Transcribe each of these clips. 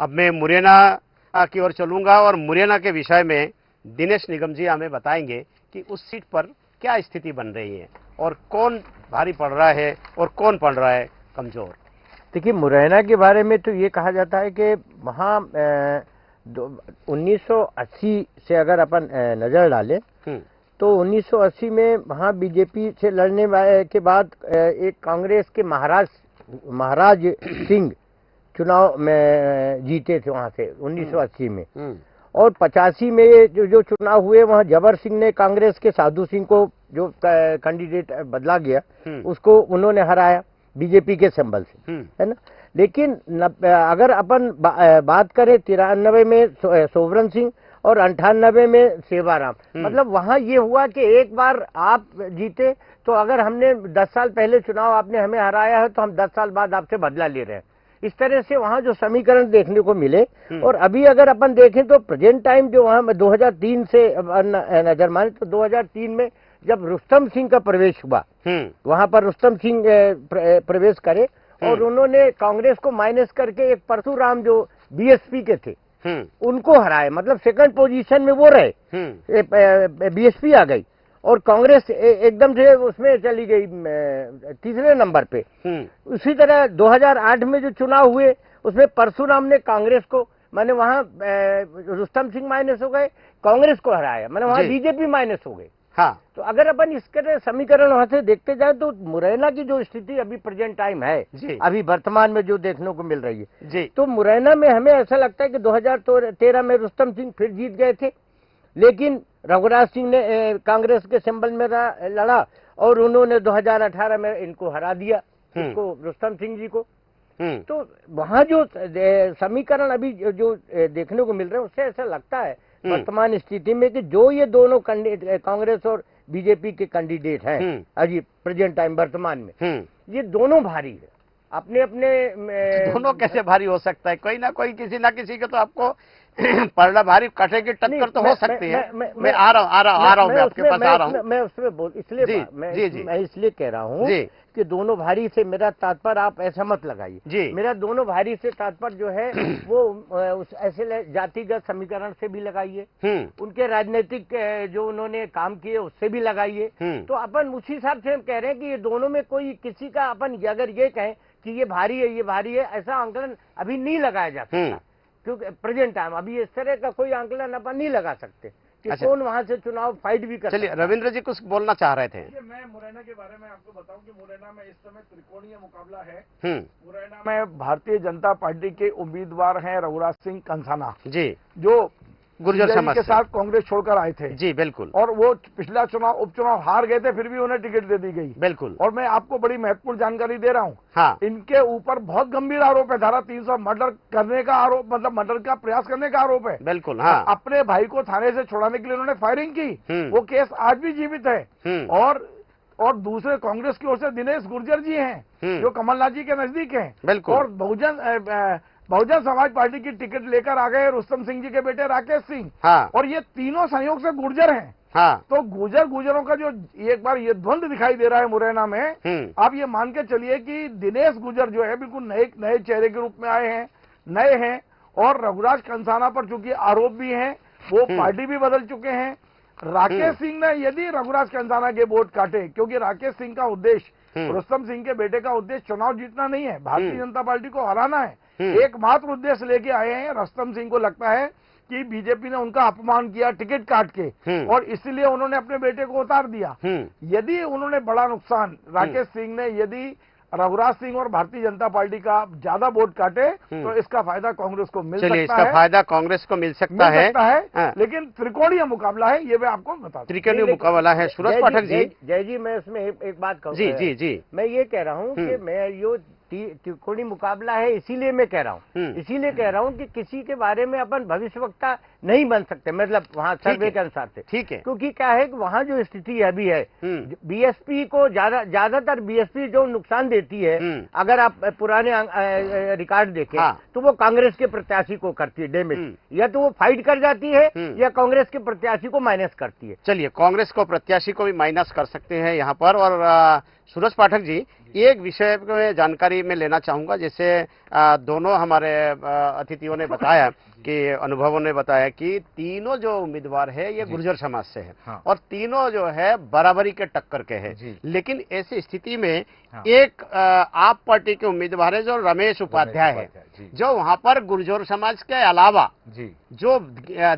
अब मैं मुरैना की ओर चलूंगा और मुरैना के विषय में दिनेश निगम जी हमें बताएंगे कि उस सीट पर क्या स्थिति बन रही है और कौन भारी पड़ रहा है और कौन पड़ रहा है कमजोर। देखिए, मुरैना के बारे में तो ये कहा जाता है कि वहाँ 1980 से अगर अपन नजर डालें तो 1980 में वहाँ बीजेपी से लड़ने के बाद एक कांग्रेस के महाराज सिंह चुनाव में जीते थे वहाँ से 1980 में। और 85 में जो चुनाव हुए वहाँ जबर सिंह ने कांग्रेस के साधु सिंह को, जो कैंडिडेट बदला गया, उसको उन्होंने हराया बीजेपी के सिंबल से, है ना। लेकिन अगर अपन बात करें 93 में सोवरन सिंह और 98 में सेवाराम, मतलब वहां ये हुआ कि एक बार आप जीते तो अगर हमने 10 साल पहले चुनाव आपने हमें हराया है तो हम 10 साल बाद आपसे बदला ले रहे हैं। इस तरह से वहां जो समीकरण देखने को मिले। और अभी अगर अपन देखें तो प्रेजेंट टाइम जो वहां 2003 से नजर माने तो 2003 में जब रुस्तम सिंह का प्रवेश हुआ, वहां पर रुस्तम सिंह प्रवेश करे और उन्होंने कांग्रेस को माइनस करके एक परशुराम जो बीएसपी के थे उनको हराए, मतलब सेकंड पोजीशन में वो रहे, बीएसपी आ गई और कांग्रेस एकदम से उसमें चली गई तीसरे नंबर पे। उसी तरह 2008 में जो चुनाव हुए उसमें परशुराम ने कांग्रेस को, माने वहां रुस्तम सिंह माइनस हो गए, कांग्रेस को हराया, माने वहां बीजेपी माइनस हो गई। हाँ, तो अगर अपन इसके समीकरण वहां से देखते जाए तो मुरैना की जो स्थिति अभी प्रेजेंट टाइम है, अभी वर्तमान में जो देखने को मिल रही है जी, तो मुरैना में हमें ऐसा लगता है कि 2013 में रुस्तम सिंह फिर जीत गए थे, लेकिन रघुराज सिंह ने कांग्रेस के सिंबल में लड़ा और उन्होंने 2018 में इनको हरा दिया, इसको रुस्तम सिंह जी को। तो वहां जो समीकरण अभी जो देखने को मिल रहे हैं उससे ऐसा लगता है वर्तमान स्थिति में कि जो ये दोनों कांग्रेस और बीजेपी के कैंडिडेट हैं अभी प्रेजेंट टाइम वर्तमान में, ये दोनों भारी है अपने अपने। दोनों कैसे भारी हो सकता है? कोई ना कोई किसी ना किसी के तो आपको पलड़ा भारी कटे की टक्कर तो हो सकती है। मैं आ रहा हूँ मैं आपके पास आ रहा हूँ। मैं उसमें इसलिए मैं इसलिए कह रहा हूँ कि दोनों भारी से मेरा तात्पर्य आप ऐसा मत लगाइए। मेरा दोनों भारी से तात्पर्य जो है वो उस ऐसे जातिगत समीकरण से भी लगाइए, उनके राजनीतिक जो उन्होंने काम किए उससे भी लगाइए। तो अपन उसी हिसाब से हम कह रहे हैं कि ये दोनों में कोई किसी का अपन अगर ये कहें कि ये भारी है ये भारी है, ऐसा आंकलन अभी नहीं लगाया जा सकता, क्योंकि प्रेजेंट टाइम अभी इस तरह का कोई आंकलन अपन नहीं लगा सकते कि कौन वहां से चुनाव फाइट भी कर। चलिए, रविंद्र जी कुछ बोलना चाह रहे थे। मैं मुरैना के बारे में आपको बताऊं कि मुरैना में इस समय त्रिकोणीय मुकाबला है। मुरैना में भारतीय जनता पार्टी के उम्मीदवार हैं रघुराज सिंह कंसाना जी, जो गुर्जर समाज के साथ कांग्रेस छोड़कर आए थे जी, बिल्कुल, और वो पिछला चुनाव उपचुनाव हार गए थे, फिर भी उन्हें टिकट दे दी गई, बिल्कुल। और मैं आपको बड़ी महत्वपूर्ण जानकारी दे रहा हूँ, हाँ, इनके ऊपर बहुत गंभीर आरोप है, धारा 300 मर्डर करने का आरोप, मतलब मर्डर का प्रयास करने का आरोप है, बिल्कुल। हाँ, अपने भाई को थाने से छुड़ाने के लिए उन्होंने फायरिंग की, वो केस आज भी जीवित है। और दूसरे कांग्रेस की ओर से दिनेश गुर्जर जी हैं जो कमलनाथ जी के नजदीक हैं, बिल्कुल। और बहुजन समाज पार्टी की टिकट लेकर आ गए रुस्तम सिंह जी के बेटे राकेश सिंह, हाँ, और ये तीनों संयोग से गुर्जर हैं, हाँ। तो गुर्जरों का जो एक बार ये द्वंद दिखाई दे रहा है मुरैना में, आप ये मान के चलिए कि दिनेश गुर्जर जो है बिल्कुल नए चेहरे के रूप में आए हैं, नए हैं, और रघुराज कंसाना पर चूंकि आरोप भी हैं, वो पार्टी भी बदल चुके हैं। राकेश सिंह ने यदि रघुराज कंसाना के वोट काटे, क्योंकि राकेश सिंह का उद्देश्य, रुस्तम सिंह के बेटे का उद्देश्य चुनाव जीतना नहीं है, भारतीय जनता पार्टी को हराना है, एकमात्र उद्देश्य लेके आए हैं। रुस्तम सिंह को लगता है कि बीजेपी ने उनका अपमान किया टिकट काट के, और इसलिए उन्होंने अपने बेटे को उतार दिया। यदि उन्होंने बड़ा नुकसान, राकेश सिंह ने यदि रघुराज सिंह और भारतीय जनता पार्टी का ज्यादा वोट काटे तो इसका फायदा कांग्रेस को मिल सकता है। इसका फायदा कांग्रेस को मिल सकता है, लेकिन त्रिकोणीय मुकाबला है, ये मैं आपको बता दूं। त्रिकोणीय मुकाबला है। सूरज पाठक जी। जय जी, मैं इसमें एक बात कहूँ। जी, मैं ये कह रहा हूँ कि मैं यो त्रिकोणीय मुकाबला है इसीलिए मैं कह रहा हूँ, इसीलिए कह रहा हूँ कि किसी के बारे में अपन भविष्यवक्ता नहीं बन सकते, मतलब वहाँ सर्वे के अनुसार से, ठीक है, क्योंकि क्या है कि वहाँ जो स्थिति अभी है, बीएसपी को ज्यादातर बीएसपी जो नुकसान देती है, अगर आप पुराने रिकॉर्ड देखें, तो वो कांग्रेस के प्रत्याशी को करती है डैमेज, या तो वो फाइट कर जाती है या कांग्रेस के प्रत्याशी को माइनस करती है। चलिए, कांग्रेस को प्रत्याशी को भी माइनस कर सकते हैं यहाँ पर। और सूरज पाठक जी, एक विषय में जानकारी मैं लेना चाहूंगा, जैसे दोनों हमारे अतिथियों ने बताया कि अनुभवों ने बताया कि तीनों जो उम्मीदवार है ये गुर्जर समाज से है। हाँ। और तीनों जो है बराबरी के टक्कर के हैं। लेकिन ऐसी स्थिति में हाँ। एक आप पार्टी के उम्मीदवार है जो रमेश उपाध्याय है, जो वहां पर गुर्जर समाज के अलावा जो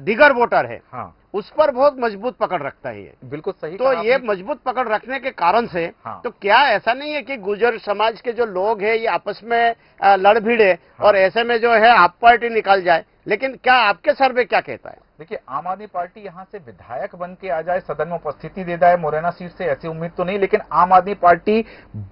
दिगर वोटर है हाँ। उस पर बहुत मजबूत पकड़ रखता है। ये बिल्कुल सही। तो ये मजबूत पकड़ रखने के कारण से हाँ। तो क्या ऐसा नहीं है कि गुर्जर समाज के जो लोग हैं ये आपस में लड़ भिड़े हाँ। और ऐसे में जो है आप पार्टी निकल जाए, लेकिन क्या आपके सर्वे क्या कहता है? देखिए, आम आदमी पार्टी यहां से विधायक बन के आ जाए, सदन में उपस्थिति दे जाए मुरैना सीट से, ऐसी उम्मीद तो नहीं, लेकिन आम आदमी पार्टी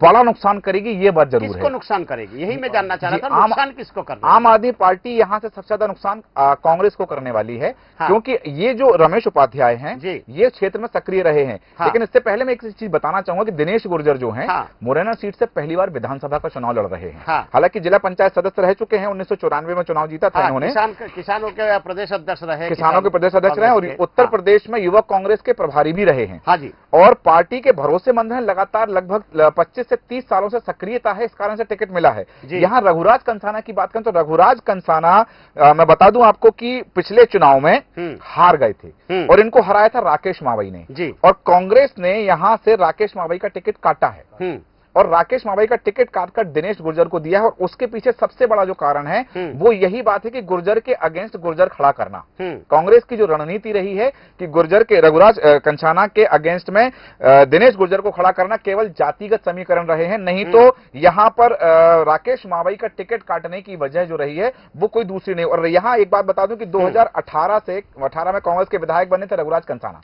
बड़ा नुकसान करेगी, ये बात जरूर है। किसको नुकसान करेगी, यही मैं जानना चाह रहा था। नुकसान किसको करना? आम आदमी पार्टी यहां से सबसे ज्यादा नुकसान कांग्रेस को करने वाली है। हाँ। क्योंकि ये जो रमेश उपाध्याय हैं ये क्षेत्र में सक्रिय रहे हैं। हाँ। लेकिन इससे पहले मैं एक चीज बताना चाहूंगा कि दिनेश गुर्जर जो है हाँ। मुरैना सीट से पहली बार विधानसभा का चुनाव लड़ रहे हैं। हाँ। हालांकि जिला पंचायत सदस्य रह चुके हैं, 1994 में चुनाव जीता था इन्होंने। किसानों के प्रदेश अध्यक्ष रहे, किसानों के प्रदेश अध्यक्ष रहे और उत्तर प्रदेश में युवक कांग्रेस के प्रभारी भी रहे हैं। हाँ जी। और पार्टी के भरोसेमंद हैं, लगातार लगभग 25 से 30 सालों से सक्रियता है, इस कारण से टिकट मिला है। यहाँ रघुराज कंसाना की बात करें तो रघुराज कंसाना मैं बता दूं आपको कि पिछले चुनाव में हार गए थे और इनको हराया था राकेश मावई ने, और कांग्रेस ने यहां से राकेश मावई का टिकट काटा है और राकेश मावई का टिकट काटकर दिनेश गुर्जर को दिया है। और उसके पीछे सबसे बड़ा जो कारण है वो यही बात है कि गुर्जर के अगेंस्ट गुर्जर खड़ा करना। कांग्रेस की जो रणनीति रही है कि गुर्जर के रघुराज कंसाना के अगेंस्ट में दिनेश गुर्जर को खड़ा करना केवल जातिगत समीकरण रहे हैं, नहीं तो यहां पर राकेश मावई का टिकट काटने की वजह जो रही है वो कोई दूसरी नहीं। और यहां एक बात बता दूं कि 2018 में कांग्रेस के विधायक बने थे रघुराज कंसाना,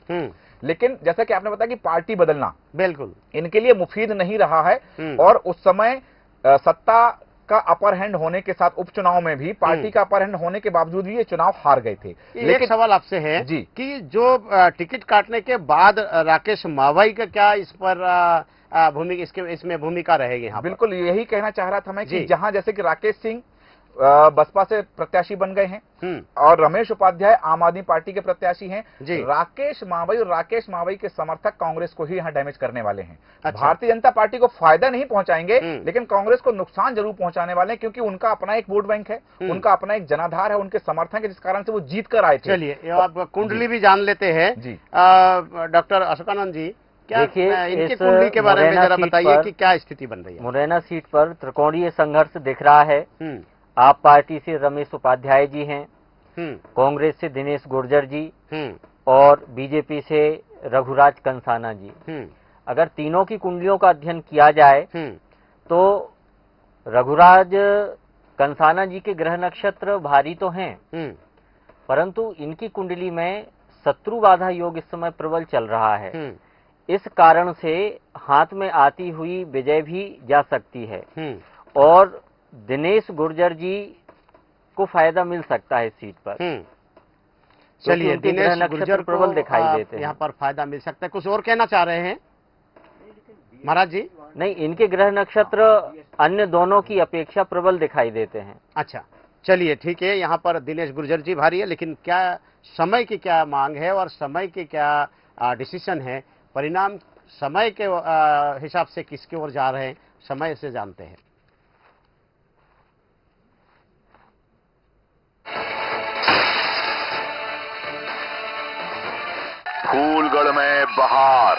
लेकिन जैसा कि आपने बताया कि पार्टी बदलना बिल्कुल इनके लिए मुफीद नहीं रहा है। और उस समय सत्ता का अपर हैंड होने के साथ उपचुनाव में भी पार्टी का अपर हैंड होने के बावजूद भी ये चुनाव हार गए थे। लेकिन एक सवाल आपसे है जी कि जो टिकट काटने के बाद राकेश मावई का क्या इस पर भूमिका, इसमें भूमिका रहेगी? बिल्कुल यही कहना चाह रहा था मैं कि जहां जैसे कि राकेश सिंह बसपा से प्रत्याशी बन गए हैं और रमेश उपाध्याय आम आदमी पार्टी के प्रत्याशी हैं, राकेश मावई और राकेश मावई के समर्थक कांग्रेस को ही यहां डैमेज करने वाले हैं। अच्छा। भारतीय जनता पार्टी को फायदा नहीं पहुंचाएंगे लेकिन कांग्रेस को नुकसान जरूर पहुंचाने वाले हैं, क्योंकि उनका अपना एक वोट बैंक है, उनका अपना एक जनाधार है, उनके समर्थक है, जिस कारण से वो जीत कर आए थे। चलिए आप कुंडली भी जान लेते हैं डॉक्टर अशोकानंद जी, क्या इनकी कुंडली के बारे में जरा बताइए कि क्या स्थिति बन रही है? मुरैना सीट पर त्रिकोणीय संघर्ष दिख रहा है। आप पार्टी से रमेश उपाध्याय जी हैं, कांग्रेस से दिनेश गुर्जर जी और बीजेपी से रघुराज कंसाना जी। अगर तीनों की कुंडलियों का अध्ययन किया जाए तो रघुराज कंसाना जी के ग्रह नक्षत्र भारी तो हैं, परंतु इनकी कुंडली में शत्रु बाधा योग इस समय प्रबल चल रहा है। इस कारण से हाथ में आती हुई विजय भी जा सकती है और दिनेश गुर्जर जी को फायदा मिल सकता है इस सीट पर। चलिए, दिनेश गुर्जर प्रबल दिखाई देते हैं, यहाँ पर फायदा मिल सकता है। कुछ और कहना चाह रहे हैं महाराज जी? नहीं, इनके ग्रह नक्षत्र अन्य दोनों की अपेक्षा प्रबल दिखाई देते हैं। अच्छा, चलिए ठीक है, यहाँ पर दिनेश गुर्जर जी भारी है, लेकिन क्या समय की क्या मांग है और समय की क्या डिसीजन है, परिणाम समय के हिसाब से किसकी ओर जा रहे हैं, समय से जानते हैं। फूलगढ़ में बहार।